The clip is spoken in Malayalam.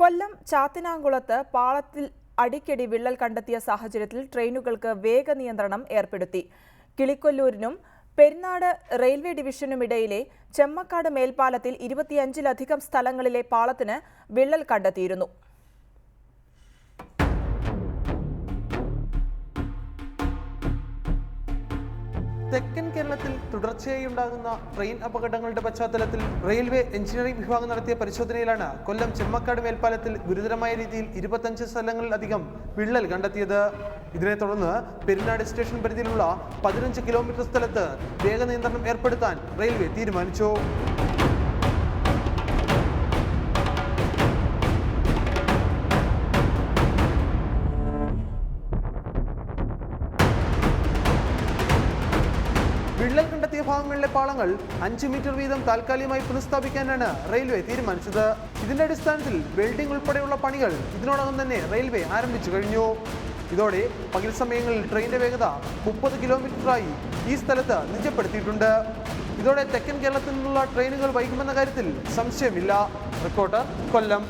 കൊല്ലം ചാത്തിനാംകുളത്ത് പാളത്തിൽ അടിക്കടി വിള്ളൽ കണ്ടെത്തിയ സാഹചര്യത്തിൽ ട്രെയിനുകൾക്ക് വേഗനിയന്ത്രണം ഏർപ്പെടുത്തി. കിളിക്കൊല്ലൂരിനും പെരിനാട് റെയിൽവേ ഡിവിഷനുമിടയിലെ ചെമ്മക്കാട് മേൽപ്പാലത്തിൽ 25ലധികം സ്ഥലങ്ങളിലെ പാളത്തിന് വിള്ളൽ കണ്ടെത്തിയിരുന്നു. തെക്കൻ കേരളത്തിൽ തുടർച്ചയായി ഉണ്ടാകുന്ന ട്രെയിൻ അപകടങ്ങളുടെ പശ്ചാത്തലത്തിൽ റെയിൽവേ എഞ്ചിനീയറിംഗ് വിഭാഗം നടത്തിയ പരിശോധനയിലാണ് കൊല്ലം ചെമ്മക്കാട് മേൽപ്പാലത്തിൽ ഗുരുതരമായ രീതിയിൽ 25 സ്ഥലങ്ങളിലധികം വിള്ളൽ കണ്ടെത്തിയത്. ഇതിനെ തുടർന്ന് പെരിനാട് സ്റ്റേഷൻ പരിധിയിലുള്ള 15 കിലോമീറ്റർ സ്ഥലത്ത് വേഗനിയന്ത്രണം ഏർപ്പെടുത്താൻ റെയിൽവേ തീരുമാനിച്ചു. വിള്ളൽ കണ്ടെത്തിയ ഭാഗങ്ങളിലെ പാളങ്ങൾ 5 മീറ്റർ വീതം താൽക്കാലികമായി പുനഃസ്ഥാപിക്കാനാണ് റെയിൽവേ തീരുമാനിച്ചത്. ഇതിന്റെ അടിസ്ഥാനത്തിൽ വെൽഡിംഗ് ഉൾപ്പെടെയുള്ള പണികൾ ഇതിനോടകം തന്നെ റെയിൽവേ ആരംഭിച്ചു കഴിഞ്ഞു. ഇതോടെ പകൽ സമയങ്ങളിൽ ട്രെയിനിന്റെ വേഗത 30 കിലോമീറ്ററായി ഈ സ്ഥലത്ത് നിജപ്പെടുത്തിയിട്ടുണ്ട്. ഇതോടെ തെക്കൻ കേരളത്തിൽ നിന്നുള്ള ട്രെയിനുകൾ വൈകുമെന്ന കാര്യത്തിൽ സംശയമില്ല. റിപ്പോർട്ടർ, കൊല്ലം.